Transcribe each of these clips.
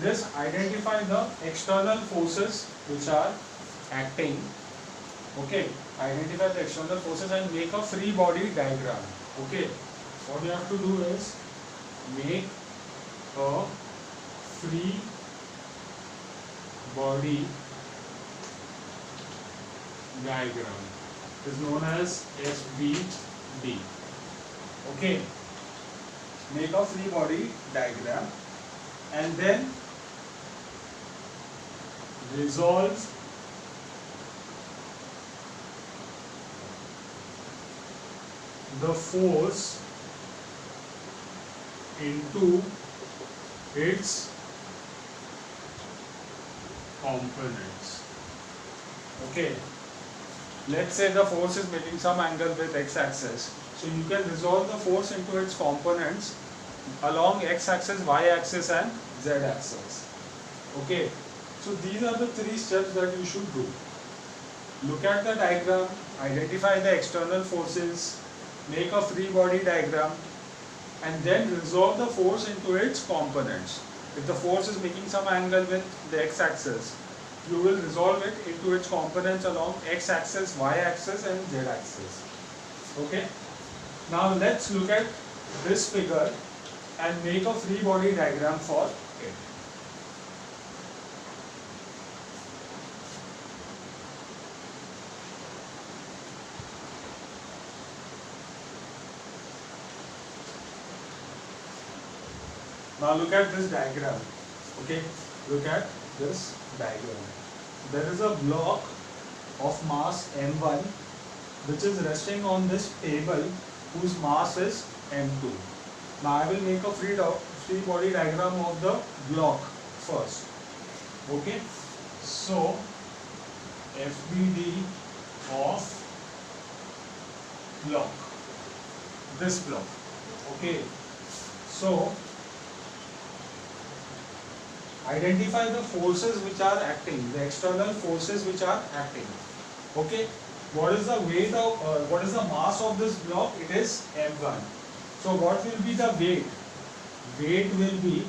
This identify the external forces which are acting. Okay, identify the external forces and make a free body diagram. Okay, what you have to do is make a free body diagram. It is known as FBD. Okay, make a free body diagram and then resolve the force into its components. Okay, let's say the force is making some angle with x-axis, so you can resolve the force into its components along x-axis, y-axis and z-axis. Okay, so these are the three steps that you should do. Look at the diagram, identify the external forces, make a free body diagram, and then resolve the force into its components. If the force is making some angle with the x-axis, you will resolve it into its components along x-axis, y-axis and z-axis. Okay. Now let's look at this figure and make a free body diagram for it. Now look at this diagram. Okay, look at this diagram. There is a block of mass m1 which is resting on this table whose mass is m2. Now I will make a free body diagram of the block first. Okay, so FBD of block, this block. Okay, so identify the forces which are acting, the external forces which are acting. Okay, what is the weight of, what is the mass of this block? It is m1. So what will be the weight? Weight will be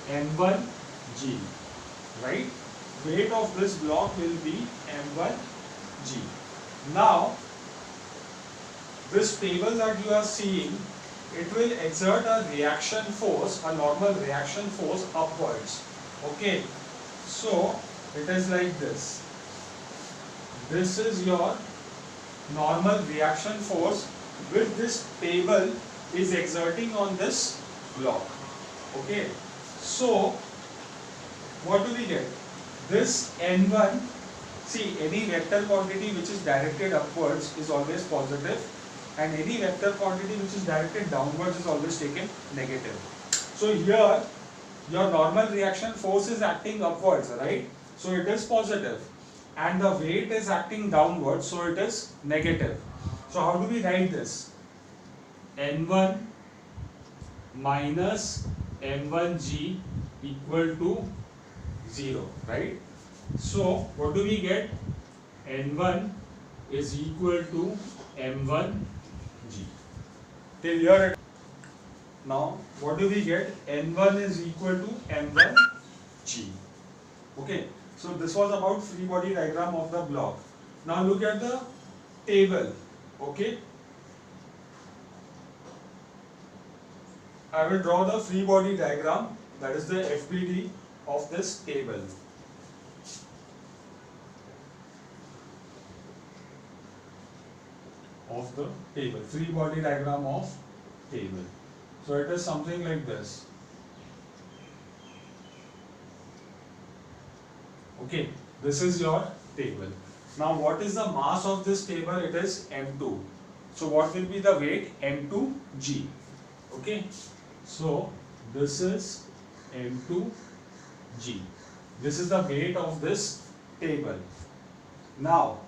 m1g, right? Weight of this block will be m1g. Now, this table that you are seeing, it will exert a reaction force, a normal reaction force upwards. Okay, so it is like this. This is your normal reaction force which this table is exerting on this block. Okay, so what do we get? This n1, see, any vector quantity which is directed upwards is always positive, and any vector quantity which is directed downwards is always taken negative. So here your normal reaction force is acting upwards, right? So it is positive, and the weight is acting downwards, so it is negative. So how do we write this? N1 minus M1g equal to 0, right? So what do we get? N1 is equal to M1g. Till here. Now what do we get? N1 is equal to M1g. Okay, so this was about free body diagram of the block. Now look at the table. Okay, I will draw the free body diagram, that is the FBD of this table. Of the table, free body diagram of table. So it is something like this. Okay, this is your table. Now what is the mass of this table? It is m2. So what will be the weight? m2g. Okay, so this is m2g. This is the weight of this table. Now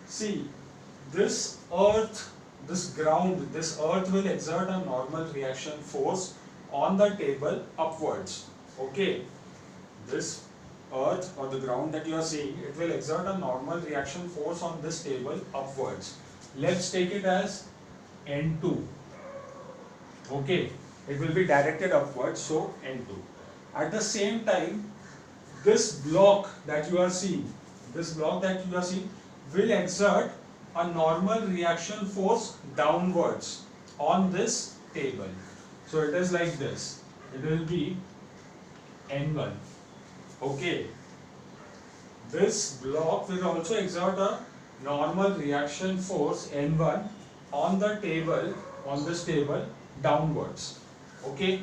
see, this earth, this ground, this earth will exert a normal reaction force on the table upwards. Okay, this earth or the ground that you are seeing, it will exert a normal reaction force on this table upwards. Let's take it as N2. Okay, it will be directed upwards, so N2. At the same time, this block that you are seeing, will exert a normal reaction force downwards on this table. So it is like this. It will be N1. Okay. This block will also exert a normal reaction force N1 on the table, on this table downwards. Okay.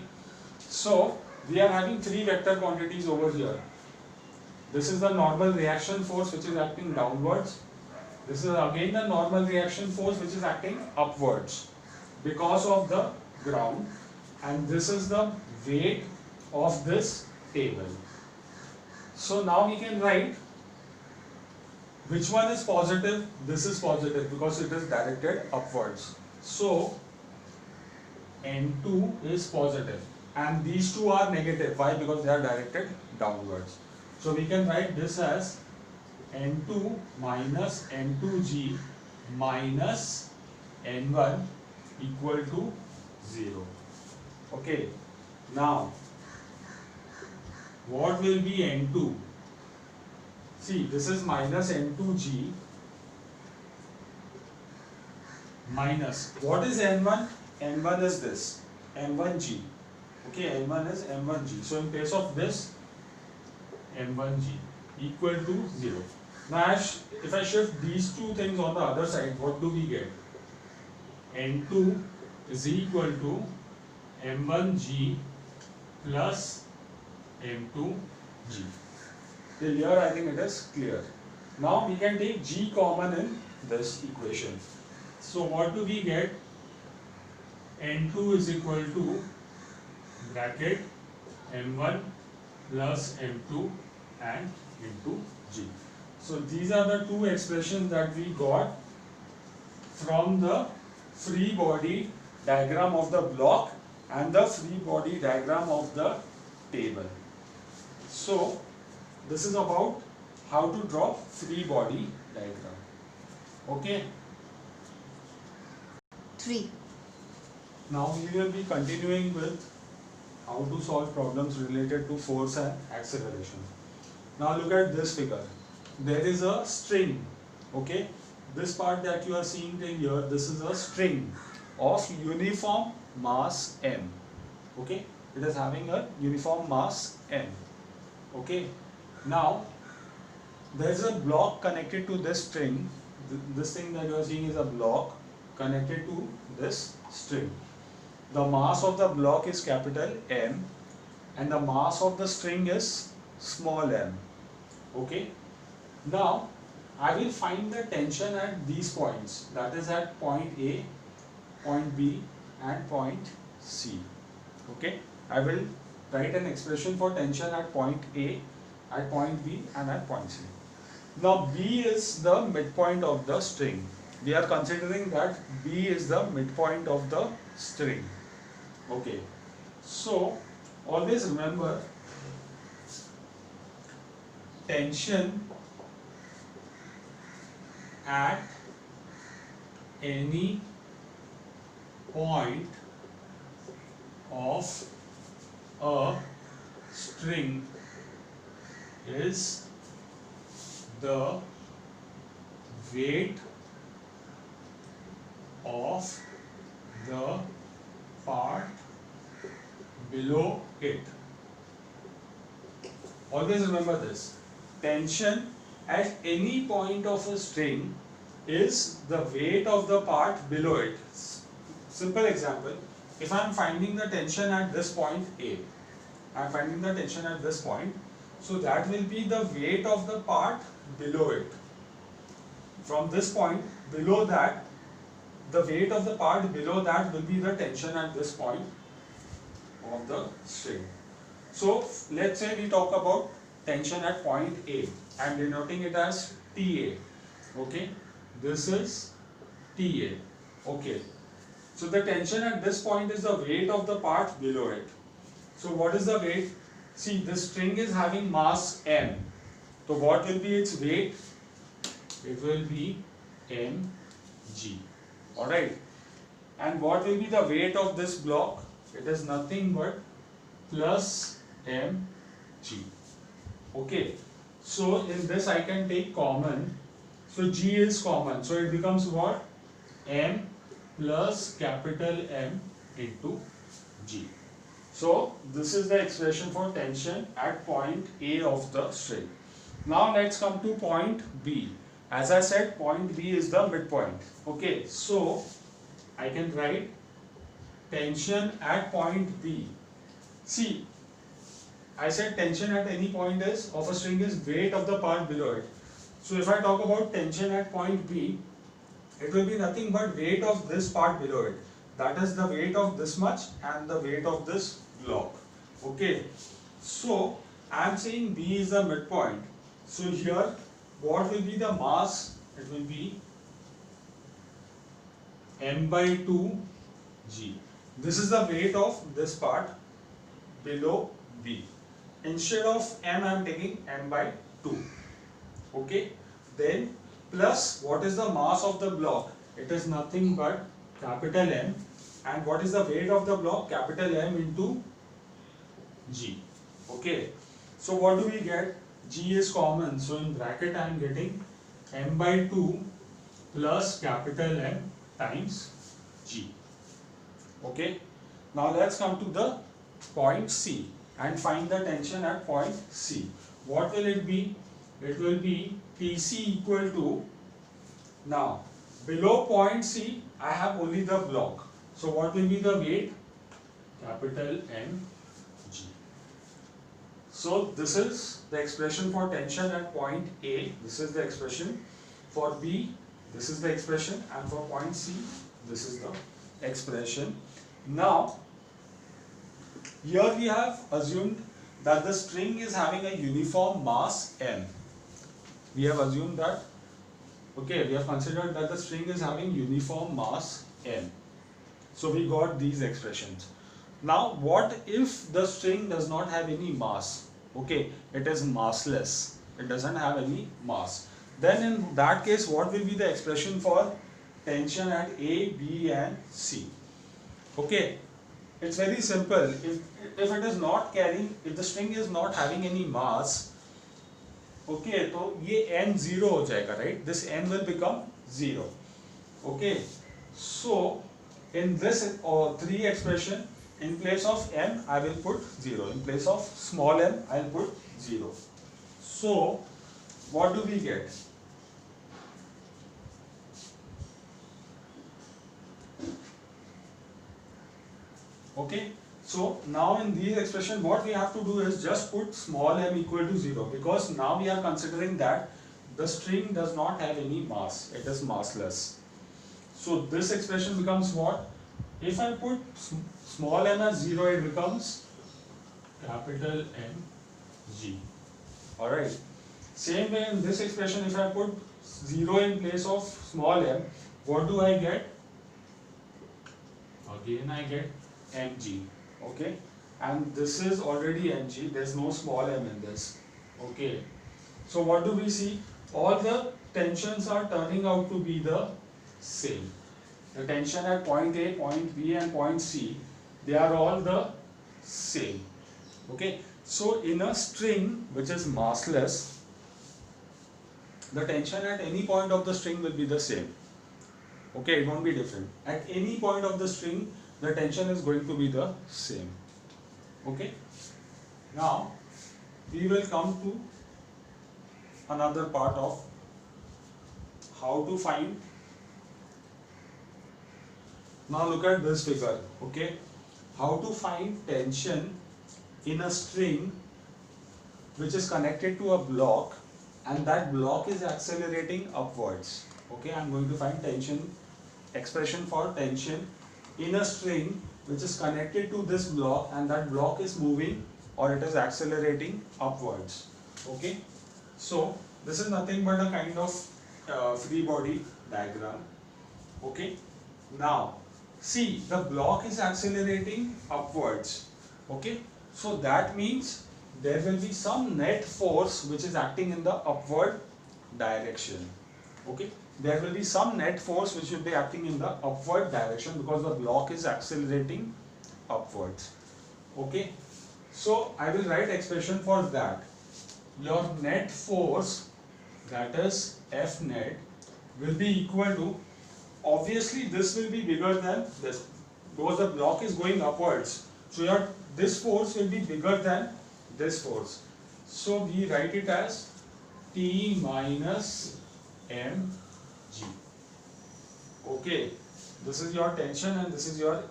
So we are having three vector quantities over here. This is the normal reaction force which is acting downwards. This is again the normal reaction force which is acting upwards because of the ground, and this is the weight of this table. So now we can write which one is positive. This is positive because it is directed upwards. So N2 is positive and these two are negative. Why? Because they are directed downwards. So we can write this as N2 minus N2G minus N1 equal to 0. Okay. Now, what will be N2? See, this is minus N2G minus, what is N1? N1 is this, M1G. Okay, N1 is M1G. So in place of this, M1G equal to 0. Now if I shift these two things on the other side, what do we get? N2 is equal to M1G plus M2G. Till here I think it is clear. Now we can take G common in this equation. So what do we get? N2 is equal to bracket M1 plus M2 and into G. So these are the two expressions that we got from the free body diagram of the block and the free body diagram of the table. So this is about how to draw free body diagram. Okay. 3. Now we will be continuing with how to solve problems related to force and acceleration. Now look at this figure. There is a string. Okay. This part that you are seeing in here, this is a string of uniform mass m. Okay. It is having a uniform mass m. Okay. Now there is a block connected to this string. This thing that you are seeing is a block connected to this string. The mass of the block is capital M and the mass of the string is small m. Okay. Now I will find the tension at these points, that is at point A, point B and point C. Okay. I will write an expression for tension at point A, at point B and at point C. Now B is the midpoint of the string. We are considering that B is the midpoint of the string. Okay. So always remember, tension at any point of a string is the weight of the part below it. Always remember this. Tension at any point of a string is the weight of the part below it. Simple example. If I am finding the tension at this point A, I am finding the tension at this point, so that will be the weight of the part below it. From this point, below that, the weight of the part below that will be the tension at this point of the string. So let's say we talk about tension at point A. I am denoting it as TA. Okay, this is TA. Okay, so the tension at this point is the weight of the part below it. So what is the weight? See, this string is having mass m. So what will be its weight? It will be mg. Alright. And what will be the weight of this block? It is nothing but plus mg. Okay, so in this I can take common, so g is common, so it becomes what? M plus capital M into g. So this is the expression for tension at point A of the string. Now let's come to point B. As I said, point B is the midpoint. Okay, so I can write tension at point B. See, I said tension at any point is of a string is weight of the part below it. So if I talk about tension at point B, it will be nothing but weight of this part below it. That is the weight of this much and the weight of this block. Okay, so I am saying B is the midpoint. So here, what will be the mass? It will be m by 2 g. This is the weight of this part below B. Instead of m, I am taking m by 2. Okay, then plus what is the mass of the block? It is nothing but capital M. And what is the weight of the block? Capital M into g. Okay, so what do we get? G is common, so in bracket I am getting m by 2 plus capital M times g. Okay, now let's come to the point C and find the tension at point C. What will it be? It will be Tc equal to, now below point C I have only the block. So what will be the weight? Capital M g. So this is the expression for tension at point A. This is the expression for B. This is the expression, and for point C, this is the expression. Now, here we have assumed that the string is having a uniform mass m. We have assumed that, okay, we have considered that the string is having uniform mass m. So we got these expressions. Now, what if the string does not have any mass? Okay, it is massless. It doesn't have any mass. Then in that case, what will be the expression for tension at A, B and C? Okay, it's very simple. If it is not carrying, if the string is not having any mass, okay, so ये n 0 हो जाएगा, right? This n will become 0. Okay, so in this three expression, in place of m, I will put 0. In place of small m, I will put 0. So, what do we get? Okay, so now in these expression, what we have to do is just put small m equal to 0, because now we are considering that the string does not have any mass. It is massless. So this expression becomes what? If I put small m as 0, it becomes capital M G. Alright. Same way in this expression, if I put 0 in place of small m, what do I get? Again I get mg. Okay. And this is already mg. There is no small m in this. Okay. So what do we see? All the tensions are turning out to be the same. The tension at point A, point B and point C, they are all the same. Okay. So in a string which is massless, the tension at any point of the string will be the same. Okay, it won't be different. At any point of the string, the tension is going to be the same. Okay. Now, we will come to another part of how to find. Now look at this figure. Okay. How to find tension in a string which is connected to a block, and that block is accelerating upwards. Okay, I am going to find tension, expression for tension in a string which is connected to this block, and that block is moving or it is accelerating upwards. Okay, so this is nothing but a kind of free body diagram. Okay, now see, the block is accelerating upwards. Okay, so that means there will be some net force which is acting in the upward direction. Okay, there will be some net force which will be acting in the upward direction because the block is accelerating upwards. Okay, So I will write expression for that. Your net force, that is F net, will be equal to, obviously this will be bigger than this because the block is going upwards. So your this force will be bigger than this force. So we write it as T minus mg. Okay, this is your tension and this is your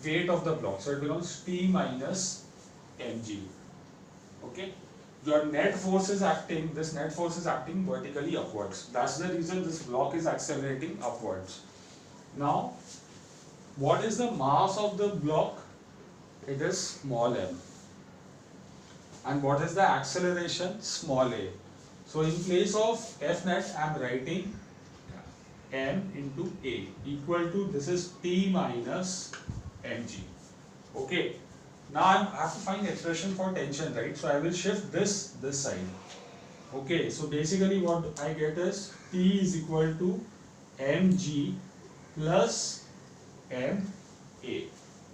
weight of the block. So it becomes T minus mg. Okay, your net force is acting, this net force is acting vertically upwards. That's the reason this block is accelerating upwards. Now, what is the mass of the block? It is small m. And what is the acceleration? Small a. So in place of F net, I am writing m into a equal to, this is T minus mg. Okay. Now I have to find expression for tension, right? So I will shift this side. Okay. So basically what I get is T is equal to mg plus ma.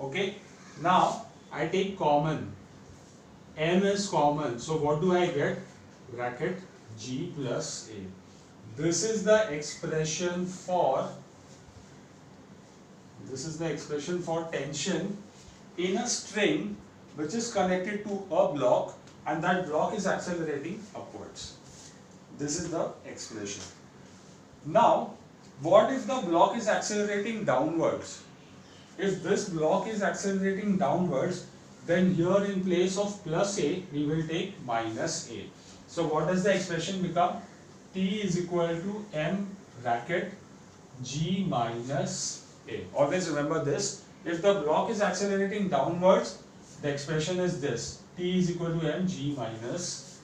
Okay. Now I take common. M is common. So what do I get? Bracket G plus A. This is the expression for tension in a string which is connected to a block and that block is accelerating upwards. This is the expression. Now, what if the block is accelerating downwards? If this block is accelerating downwards, then here in place of plus A, we will take minus A. So what does the expression become? T is equal to M bracket G minus A. Always remember this. If the block is accelerating downwards, the expression is this. T is equal to M G minus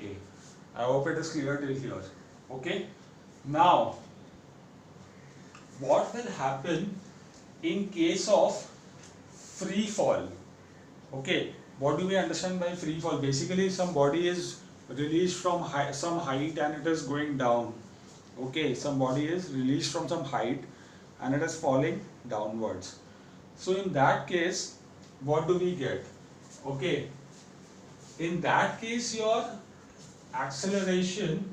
A. I hope it is clear till here. Okay. Now, what will happen in case of free fall? Okay, what do we understand by free fall? Basically, some body is released from some height and it is going down. Okay, some body is released from some height and it is falling downwards. So in that case, what do we get? Okay, in that case your acceleration